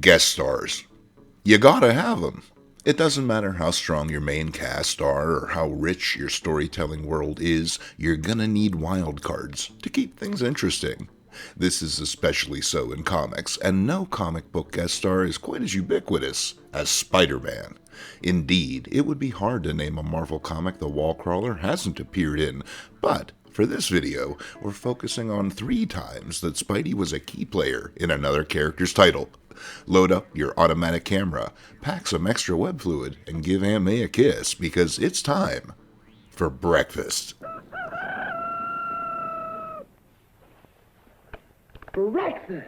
Guest stars. You gotta have them. It doesn't matter how strong your main cast are or how rich your storytelling world is, you're gonna need wildcards to keep things interesting. This is especially so in comics, and no comic book guest star is quite as ubiquitous as Spider-Man. Indeed, it would be hard to name a Marvel comic the Wallcrawler hasn't appeared in, but for this video, we're focusing on 3 times that Spidey was a key player in another character's title. Load up your automatic camera, pack some extra web fluid, and give Aunt May a kiss, because it's time for breakfast. Breakfast!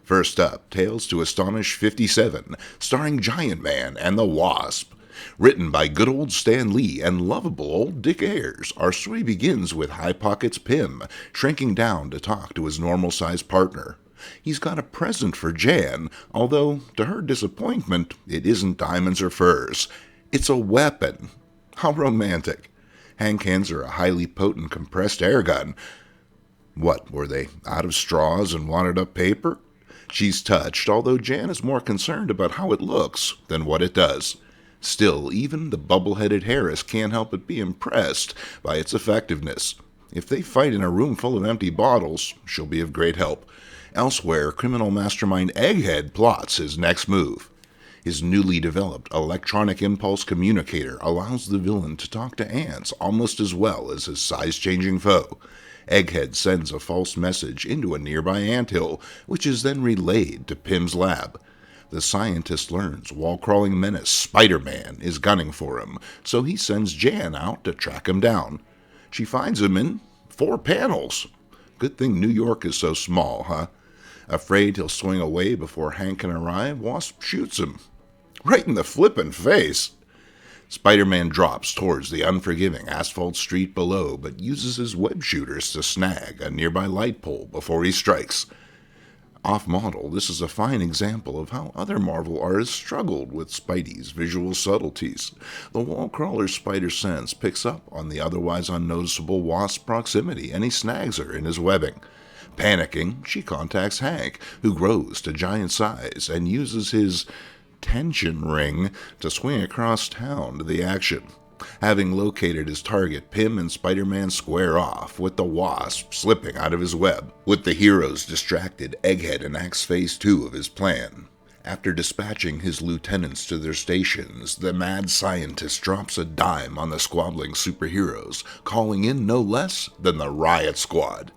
First up, Tales to Astonish 57, starring Giant Man and the Wasp. Written by good old Stan Lee and lovable old Dick Ayers, our story begins with High Pockets Pym shrinking down to talk to his normal-sized partner. He's got a present for Jan, although, to her disappointment, it isn't diamonds or furs. It's a weapon. How romantic. Hank hands her a highly potent compressed air gun. What, were they out of straws and wanted up paper? She's touched, although Jan is more concerned about how it looks than what it does. Still, even the bubble-headed Harris can't help but be impressed by its effectiveness. If they fight in a room full of empty bottles, she'll be of great help. Elsewhere, criminal mastermind Egghead plots his next move. His newly developed electronic impulse communicator allows the villain to talk to ants almost as well as his size-changing foe. Egghead sends a false message into a nearby anthill, which is then relayed to Pym's lab. The scientist learns wall-crawling menace Spider-Man is gunning for him, so he sends Jan out to track him down. She finds him in 4 panels. Good thing New York is so small, huh? Afraid he'll swing away before Hank can arrive, Wasp shoots him. Right in the flippin' face. Spider-Man drops towards the unforgiving asphalt street below, but uses his web shooters to snag a nearby light pole before he strikes. Off-model, this is a fine example of how other Marvel artists struggled with Spidey's visual subtleties. The Wallcrawler's spider sense picks up on the otherwise unnoticeable Wasp's proximity, and he snags her in his webbing. Panicking, she contacts Hank, who grows to giant size and uses his tension ring to swing across town to the action. Having located his target, Pym and Spider-Man square off, with the Wasp slipping out of his web. With the heroes distracted, Egghead enacts phase 2 of his plan. After dispatching his lieutenants to their stations, the mad scientist drops a dime on the squabbling superheroes, calling in no less than the Riot Squad.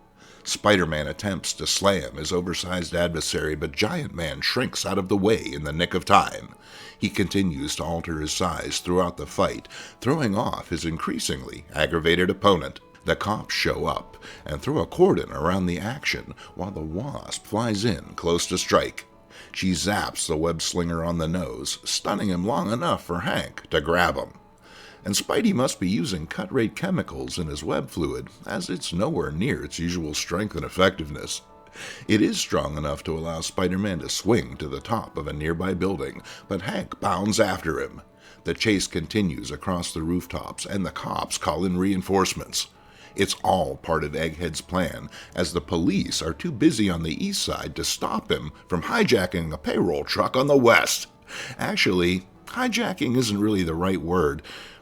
Spider-Man attempts to slam his oversized adversary, but Giant Man shrinks out of the way in the nick of time. He continues to alter his size throughout the fight, throwing off his increasingly aggravated opponent. The cops show up and throw a cordon around the action, while the Wasp flies in close to strike. She zaps the web slinger on the nose, stunning him long enough for Hank to grab him. And Spidey must be using cut-rate chemicals in his web fluid, as it's nowhere near its usual strength and effectiveness. It is strong enough to allow Spider-Man to swing to the top of a nearby building, but Hank bounds after him. The chase continues across the rooftops, and the cops call in reinforcements. It's all part of Egghead's plan, as the police are too busy on the east side to stop him from hijacking a payroll truck on the west. Actually, hijacking isn't really the right word.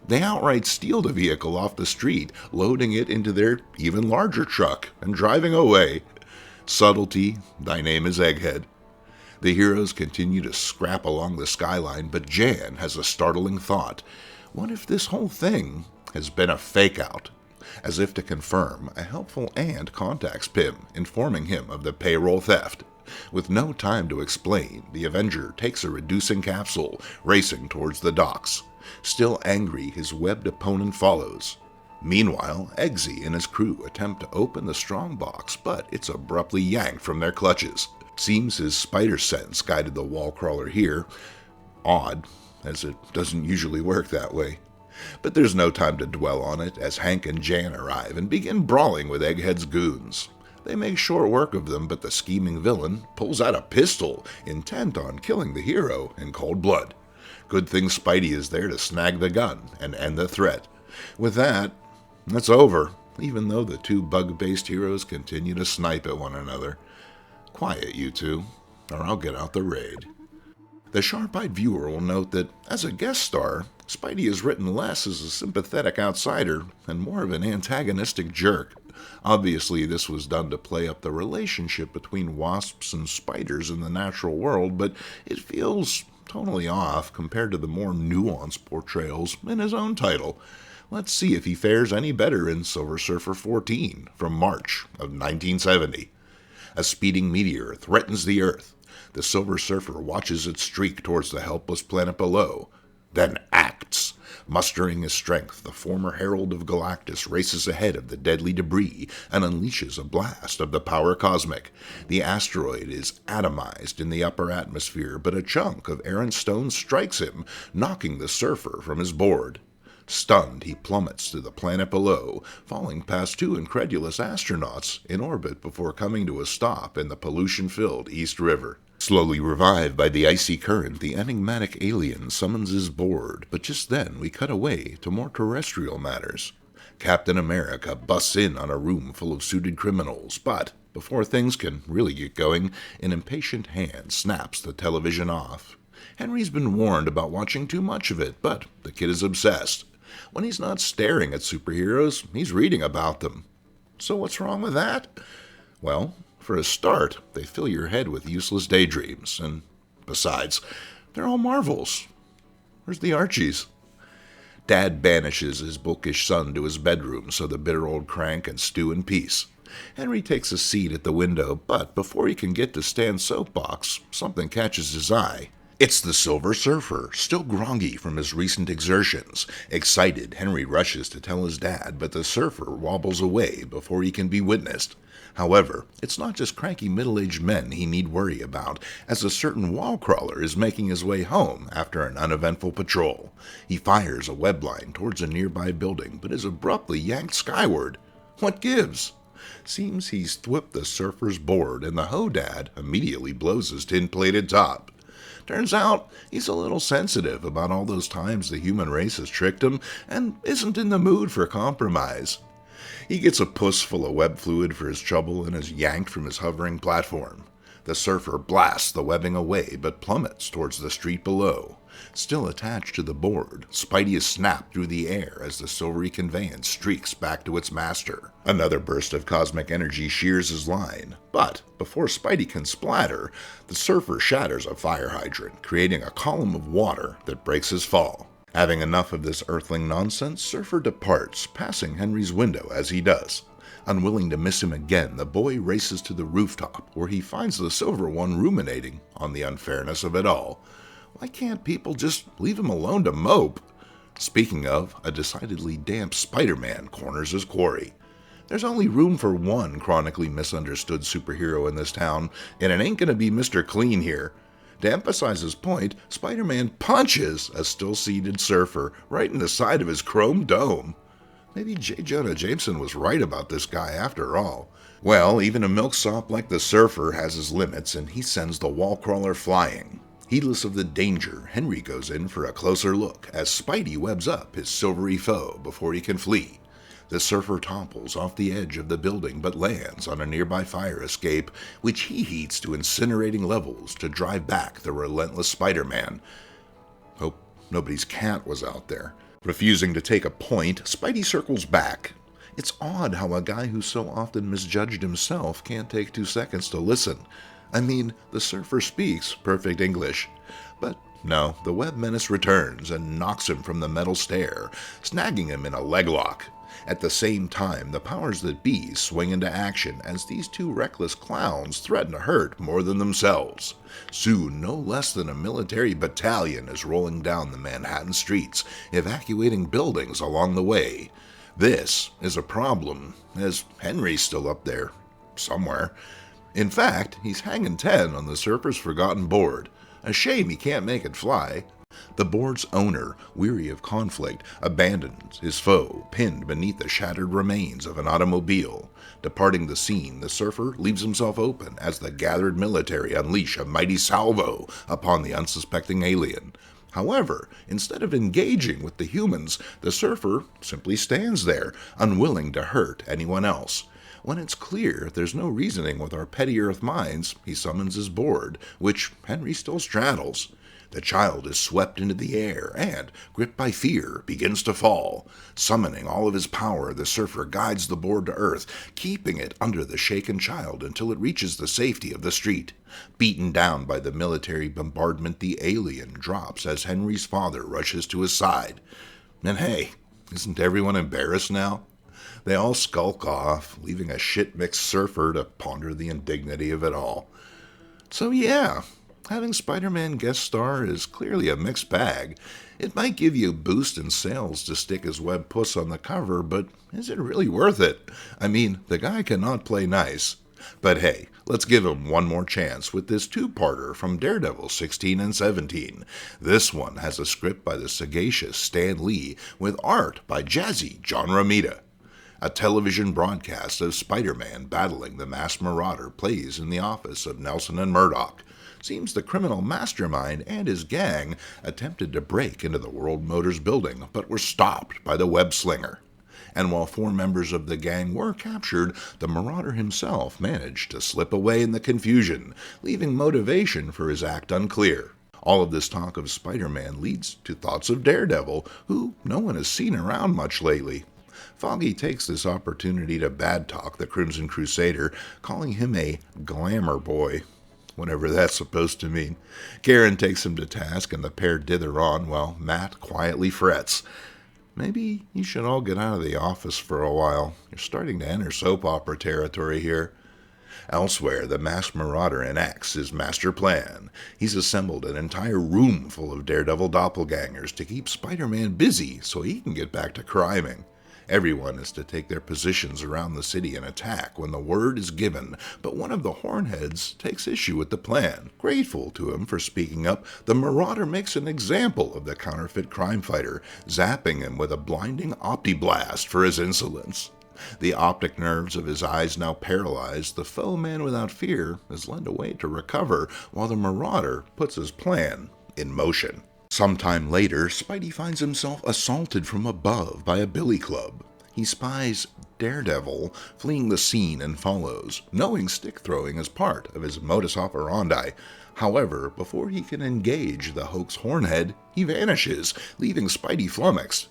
They outright steal the vehicle off the street, loading it into their even larger truck and driving away. Subtlety, thy name is Egghead. The heroes continue to scrap along the skyline, but Jan has a startling thought. What if this whole thing has been a fake-out? As if to confirm, a helpful aunt contacts Pym, informing him of the payroll theft. With no time to explain, the Avenger takes a reducing capsule, racing towards the docks. Still angry, his webbed opponent follows. Meanwhile, Eggsy and his crew attempt to open the strong box, but it's abruptly yanked from their clutches. Seems his spider sense guided the wall crawler here. Odd, as it doesn't usually work that way. But there's no time to dwell on it as Hank and Jan arrive and begin brawling with Egghead's goons. They make short work of them, but the scheming villain pulls out a pistol, intent on killing the hero in cold blood. Good thing Spidey is there to snag the gun and end the threat. With that, it's over, even though the two bug-based heroes continue to snipe at one another. Quiet, you two, or I'll get out the raid. The sharp-eyed viewer will note that, as a guest star, Spidey is written less as a sympathetic outsider and more of an antagonistic jerk. Obviously, this was done to play up the relationship between wasps and spiders in the natural world, but it feels totally off compared to the more nuanced portrayals in his own title. Let's see if he fares any better in Silver Surfer 14 from March of 1970. A speeding meteor threatens the Earth. The Silver Surfer watches it streak towards the helpless planet below, then acts. Mustering his strength, the former Herald of Galactus races ahead of the deadly debris and unleashes a blast of the power cosmic. The asteroid is atomized in the upper atmosphere, but a chunk of errant stone strikes him, knocking the Surfer from his board. Stunned, he plummets to the planet below, falling past two incredulous astronauts in orbit before coming to a stop in the pollution-filled East River. Slowly revived by the icy current, the enigmatic alien summons his board, but just then we cut away to more terrestrial matters. Captain America busts in on a room full of suited criminals, but before things can really get going, an impatient hand snaps the television off. Henry's been warned about watching too much of it, but the kid is obsessed. When he's not staring at superheroes, he's reading about them. So what's wrong with that? Well, for a start, they fill your head with useless daydreams, and besides, they're all Marvels. Where's the Archies? Dad banishes his bookish son to his bedroom so the bitter old crank can stew in peace. Henry takes a seat at the window, but before he can get to Stan's soapbox, something catches his eye. It's the Silver Surfer, still groggy from his recent exertions. Excited, Henry rushes to tell his dad, but the Surfer wobbles away before he can be witnessed. However, it's not just cranky middle-aged men he need worry about, as a certain wall crawler is making his way home after an uneventful patrol. He fires a web line towards a nearby building, but is abruptly yanked skyward. What gives? Seems he's thwipped the Surfer's board, and the Ho-Dad immediately blows his tin-plated top. Turns out, he's a little sensitive about all those times the human race has tricked him, and isn't in the mood for compromise. He gets a puss full of web fluid for his trouble and is yanked from his hovering platform. The Surfer blasts the webbing away, but plummets towards the street below. Still attached to the board, Spidey is snapped through the air as the silvery conveyance streaks back to its master. Another burst of cosmic energy shears his line, but before Spidey can splatter, the Surfer shatters a fire hydrant, creating a column of water that breaks his fall. Having enough of this earthling nonsense, Surfer departs, passing Henry's window as he does. Unwilling to miss him again, the boy races to the rooftop, where he finds the Silver One ruminating on the unfairness of it all. Why can't people just leave him alone to mope? Speaking of, a decidedly damp Spider-Man corners his quarry. There's only room for one chronically misunderstood superhero in this town, and it ain't gonna be Mr. Clean here. To emphasize his point, Spider-Man punches a still-seated Surfer right in the side of his chrome dome. Maybe J. Jonah Jameson was right about this guy after all. Well, even a milksop like the Surfer has his limits, and he sends the wall crawler flying. Heedless of the danger, Henry goes in for a closer look as Spidey webs up his silvery foe before he can flee. The Surfer topples off the edge of the building but lands on a nearby fire escape, which he heats to incinerating levels to drive back the relentless Spider-Man. Hope nobody's cat was out there. Refusing to take a point, Spidey circles back. It's odd how a guy who so often misjudged himself can't take 2 seconds to listen. I mean, the Surfer speaks perfect English. But no, the web menace returns and knocks him from the metal stair, snagging him in a leg lock. At the same time, the powers that be swing into action as these two reckless clowns threaten to hurt more than themselves. Soon, no less than a military battalion is rolling down the Manhattan streets, evacuating buildings along the way. This is a problem, as Henry's still up there, somewhere. In fact, he's hanging 10 on the Surfer's forgotten board. A shame he can't make it fly. The board's owner, weary of conflict, abandons his foe pinned beneath the shattered remains of an automobile. Departing the scene, the Surfer leaves himself open as the gathered military unleash a mighty salvo upon the unsuspecting alien. However, instead of engaging with the humans, the Surfer simply stands there, unwilling to hurt anyone else. When it's clear there's no reasoning with our petty Earth minds, he summons his board, which Henry still straddles. The child is swept into the air and, gripped by fear, begins to fall. Summoning all of his power, the Surfer guides the board to Earth, keeping it under the shaken child until it reaches the safety of the street. Beaten down by the military bombardment, the alien drops as Henry's father rushes to his side. And hey, isn't everyone embarrassed now? They all skulk off, leaving a shit-mixed Surfer to ponder the indignity of it all. So yeah, having Spider-Man guest star is clearly a mixed bag. It might give you a boost in sales to stick his web puss on the cover, but is it really worth it? I mean, the guy cannot play nice. But hey, let's give him one more chance with this two-parter from Daredevil 16 and 17. This one has a script by the sagacious Stan Lee with art by jazzy John Romita. A television broadcast of Spider-Man battling the masked marauder plays in the office of Nelson and Murdoch. Seems the criminal mastermind and his gang attempted to break into the World Motors building, but were stopped by the web slinger. And while 4 members of the gang were captured, the marauder himself managed to slip away in the confusion, leaving motivation for his act unclear. All of this talk of Spider-Man leads to thoughts of Daredevil, who no one has seen around much lately. Foggy takes this opportunity to bad talk the Crimson Crusader, calling him a glamour boy, whatever that's supposed to mean. Karen takes him to task and the pair dither on while Matt quietly frets. Maybe you should all get out of the office for a while. You're starting to enter soap opera territory here. Elsewhere, the masked marauder enacts his master plan. He's assembled an entire room full of Daredevil doppelgangers to keep Spider-Man busy so he can get back to criming. Everyone is to take their positions around the city and attack when the word is given, but one of the Hornheads takes issue with the plan. Grateful to him for speaking up, the Marauder makes an example of the counterfeit crime fighter, zapping him with a blinding opti-blast for his insolence. The optic nerves of his eyes now paralyzed, the foe man without fear is led away to recover, while the Marauder puts his plan in motion. Sometime later, Spidey finds himself assaulted from above by a billy club. He spies Daredevil fleeing the scene and follows, knowing stick-throwing is part of his modus operandi. However, before he can engage the hoax Hornhead, he vanishes, leaving Spidey flummoxed.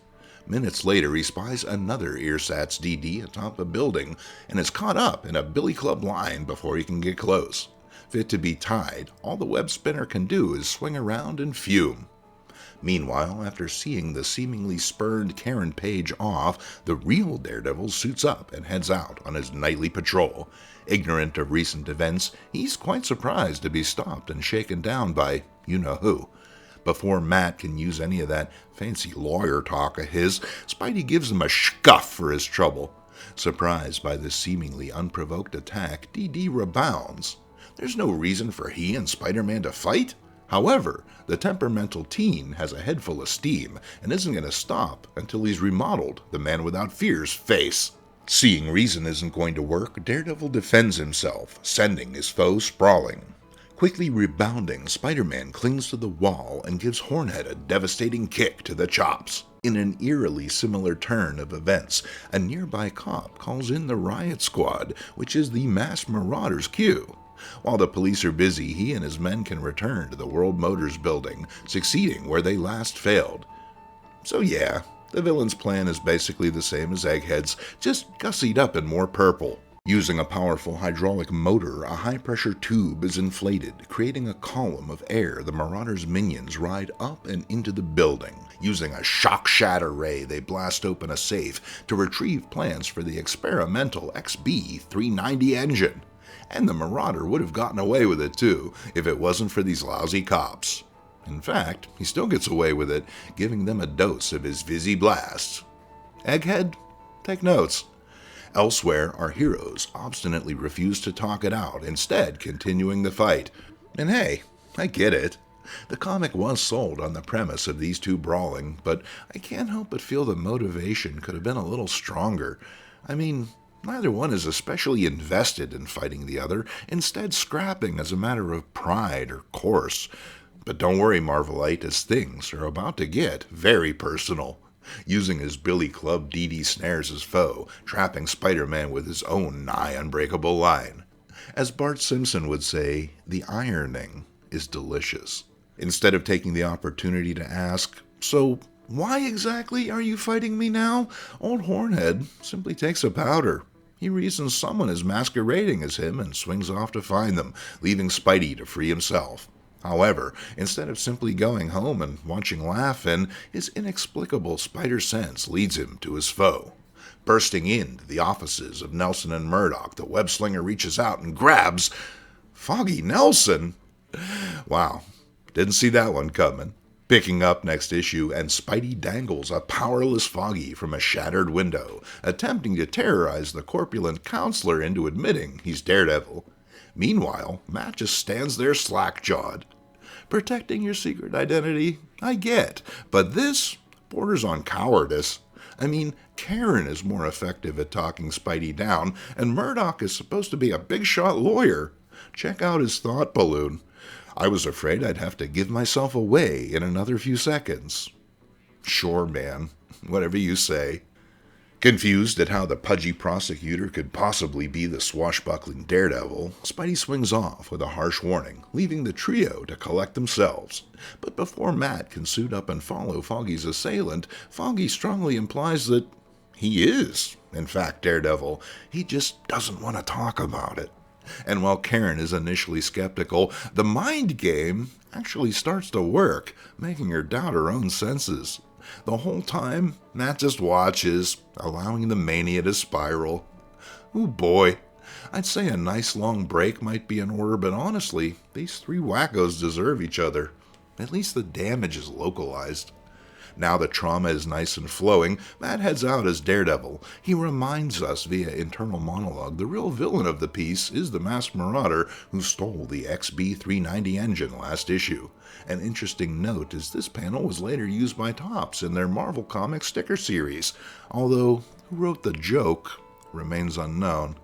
Minutes later, he spies another ersatz DD atop a building and is caught up in a billy club line before he can get close. Fit to be tied, all the web spinner can do is swing around and fume. Meanwhile, after seeing the seemingly spurned Karen Page off, the real Daredevil suits up and heads out on his nightly patrol. Ignorant of recent events, he's quite surprised to be stopped and shaken down by you-know-who. Before Matt can use any of that fancy lawyer talk of his, Spidey gives him a scuff for his trouble. Surprised by this seemingly unprovoked attack, DD rebounds. There's no reason for he and Spider-Man to fight. However, the temperamental teen has a head full of steam and isn't going to stop until he's remodeled the Man Without Fear's face. Seeing reason isn't going to work, Daredevil defends himself, sending his foe sprawling. Quickly rebounding, Spider-Man clings to the wall and gives Hornhead a devastating kick to the chops. In an eerily similar turn of events, a nearby cop calls in the riot squad, which is the masked marauder's cue. While the police are busy, he and his men can return to the World Motors building, succeeding where they last failed. So yeah, the villain's plan is basically the same as Egghead's, just gussied up in more purple. Using a powerful hydraulic motor, a high-pressure tube is inflated, creating a column of air the Marauder's minions ride up and into the building. Using a shock-shatter ray, they blast open a safe to retrieve plans for the experimental XB-390 engine. And the Marauder would have gotten away with it too, if it wasn't for these lousy cops. In fact, he still gets away with it, giving them a dose of his fizzy blasts. Egghead? Take notes. Elsewhere, our heroes obstinately refuse to talk it out, instead continuing the fight. And hey, I get it. The comic was sold on the premise of these two brawling, but I can't help but feel the motivation could have been a little stronger. I mean, neither one is especially invested in fighting the other, instead scrapping as a matter of pride or course. But don't worry, Marvelite, as things are about to get very personal. Using his billy club, Dee snares his foe, trapping Spider-Man with his own nigh unbreakable line. As Bart Simpson would say, the ironing is delicious. Instead of taking the opportunity to ask, "So, why exactly are you fighting me now?" Old Hornhead simply takes a powder. He reasons someone is masquerading as him and swings off to find them, leaving Spidey to free himself. However, instead of simply going home and watching Laugh-In, his inexplicable spider sense leads him to his foe. Bursting into the offices of Nelson and Murdoch, the web-slinger reaches out and grabs Foggy Nelson. Wow, didn't see that one coming. Picking up next issue, and Spidey dangles a powerless Foggy from a shattered window, attempting to terrorize the corpulent counselor into admitting he's Daredevil. Meanwhile, Matt just stands there slack-jawed. Protecting your secret identity, I get, but this borders on cowardice. I mean, Karen is more effective at talking Spidey down, and Murdoch is supposed to be a big-shot lawyer. Check out his thought balloon. I was afraid I'd have to give myself away in another few seconds. Sure, man. Whatever you say. Confused at how the pudgy prosecutor could possibly be the swashbuckling Daredevil, Spidey swings off with a harsh warning, leaving the trio to collect themselves. But before Matt can suit up and follow Foggy's assailant, Foggy strongly implies that he is, in fact, Daredevil. He just doesn't want to talk about it. And while Karen is initially skeptical, the mind game actually starts to work, making her doubt her own senses. The whole time, Matt just watches, allowing the mania to spiral. Oh boy, I'd say a nice long break might be in order, but honestly, these three wackos deserve each other. At least the damage is localized. Now the trauma is nice and flowing, Matt heads out as Daredevil. He reminds us via internal monologue the real villain of the piece is the masked marauder who stole the XB390 engine last issue. An interesting note is this panel was later used by Topps in their Marvel Comics sticker series, although who wrote the joke remains unknown.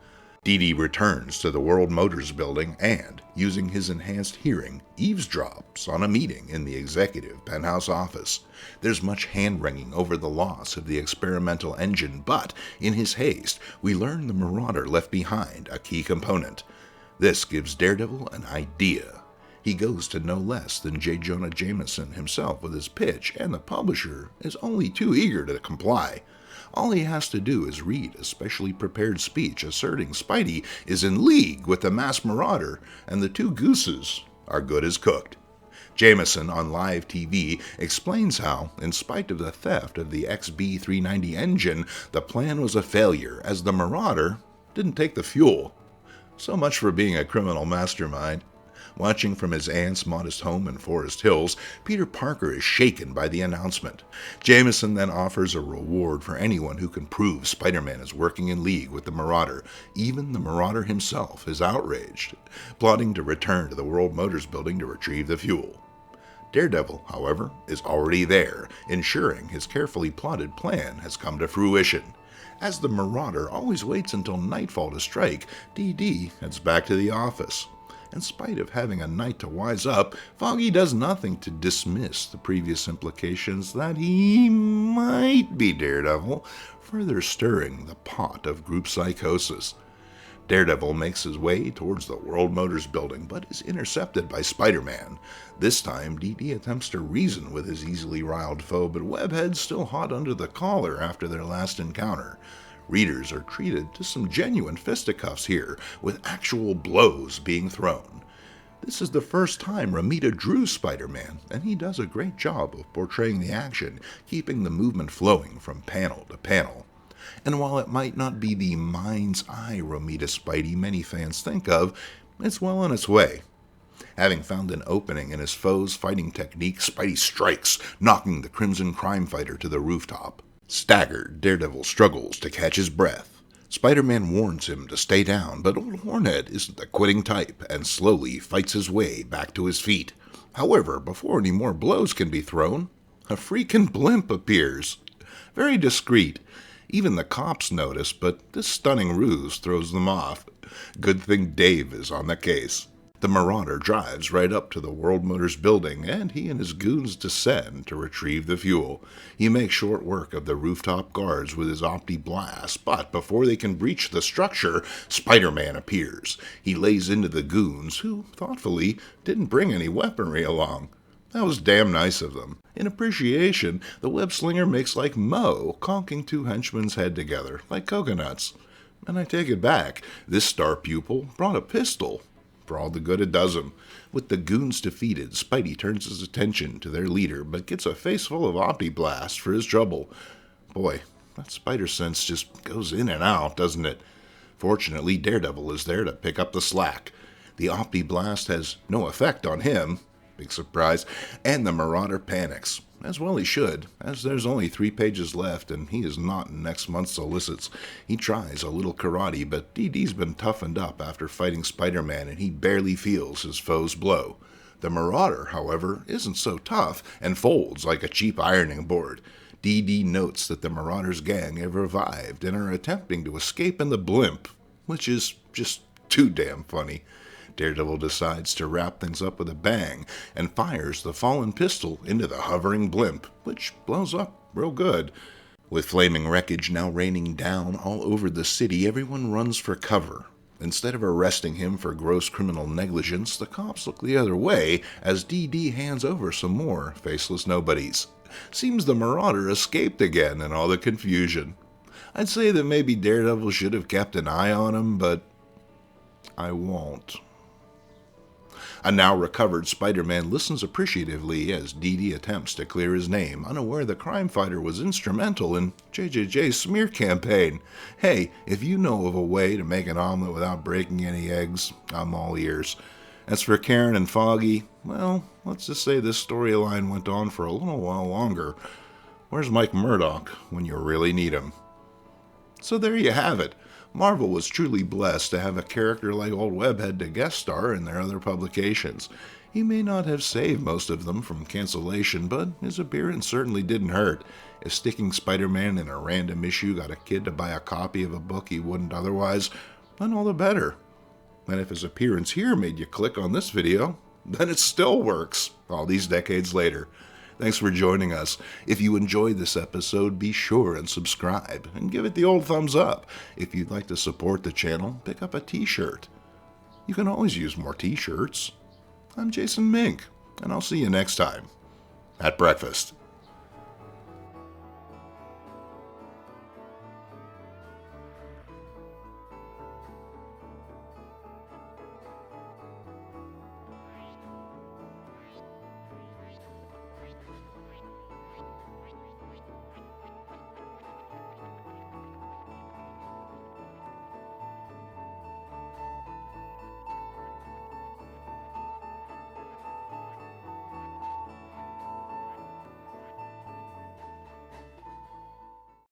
Dee returns to the World Motors building and, using his enhanced hearing, eavesdrops on a meeting in the executive penthouse office. There's much hand-wringing over the loss of the experimental engine, but, in his haste, we learn the Marauder left behind a key component. This gives Daredevil an idea. He goes to no less than J. Jonah Jameson himself with his pitch, and the publisher is only too eager to comply. All he has to do is read a specially prepared speech asserting Spidey is in league with the masked marauder, and the two gooses are good as cooked. Jameson on live TV explains how, in spite of the theft of the XB390 engine, the plan was a failure as the marauder didn't take the fuel. So much for being a criminal mastermind. Watching from his aunt's modest home in Forest Hills, Peter Parker is shaken by the announcement. Jameson then offers a reward for anyone who can prove Spider-Man is working in league with the Marauder. Even the Marauder himself is outraged, plotting to return to the World Motors building to retrieve the fuel. Daredevil, however, is already there, ensuring his carefully plotted plan has come to fruition. As the Marauder always waits until nightfall to strike, Dee heads back to the office. In spite of having a night to wise up, Foggy does nothing to dismiss the previous implications that he might be Daredevil, further stirring the pot of group psychosis. Daredevil makes his way towards the World Motors building, but is intercepted by Spider-Man. This time, Dee attempts to reason with his easily riled foe, but Webhead's still hot under the collar after their last encounter. Readers are treated to some genuine fisticuffs here, with actual blows being thrown. This is the first time Romita drew Spider-Man, and he does a great job of portraying the action, keeping the movement flowing from panel to panel. And while it might not be the mind's eye Romita Spidey many fans think of, it's well on its way. Having found an opening in his foe's fighting technique, Spidey strikes, knocking the Crimson Crime Fighter to the rooftop. Staggered, Daredevil struggles to catch his breath. Spider-Man warns him to stay down, but old Hornhead isn't the quitting type and slowly fights his way back to his feet. However, before any more blows can be thrown, a freaking blimp appears. Very discreet. Even the cops notice, but this stunning ruse throws them off. Good thing Dave is on the case. The Marauder drives right up to the World Motors building, and he and his goons descend to retrieve the fuel. He makes short work of the rooftop guards with his Opti Blast, but before they can breach the structure, Spider-Man appears. He lays into the goons, who, thoughtfully, didn't bring any weaponry along. That was damn nice of them. In appreciation, the web-slinger makes like Moe, conking two henchmen's head together, like coconuts. And I take it back. This star pupil brought a pistol. For all the good it does him. With the goons defeated, Spidey turns his attention to their leader, but gets a face full of Opti Blast for his trouble. Boy, that spider sense just goes in and out, doesn't it? Fortunately, Daredevil is there to pick up the slack. The Opti Blast has no effect on him, big surprise, and the Marauder panics. As well he should, as there's only 3 pages left and he is not in next month's solicits. He tries a little karate, but DD's been toughened up after fighting Spider-Man and he barely feels his foe's blow. The Marauder, however, isn't so tough and folds like a cheap ironing board. DD notes that the Marauder's gang have revived and are attempting to escape in the blimp, which is just too damn funny. Daredevil decides to wrap things up with a bang and fires the fallen pistol into the hovering blimp, which blows up real good. With flaming wreckage now raining down all over the city, everyone runs for cover. Instead of arresting him for gross criminal negligence, the cops look the other way as DD hands over some more faceless nobodies. Seems the Marauder escaped again in all the confusion. I'd say that maybe Daredevil should have kept an eye on him, but I won't. A now recovered Spider-Man listens appreciatively as DD attempts to clear his name, unaware the crime fighter was instrumental in JJJ's smear campaign. Hey, if you know of a way to make an omelet without breaking any eggs, I'm all ears. As for Karen and Foggy, well, let's just say this storyline went on for a little while longer. Where's Mike Murdock when you really need him? So there you have it. Marvel was truly blessed to have a character like old Webhead to guest star in their other publications. He may not have saved most of them from cancellation, but his appearance certainly didn't hurt. If sticking Spider-Man in a random issue got a kid to buy a copy of a book he wouldn't otherwise, then all the better. And if his appearance here made you click on this video, then it still works, all these decades later. Thanks for joining us. If you enjoyed this episode, be sure and subscribe and give it the old thumbs up. If you'd like to support the channel, pick up a t-shirt. You can always use more t-shirts. I'm Jason Mink, and I'll see you next time at breakfast.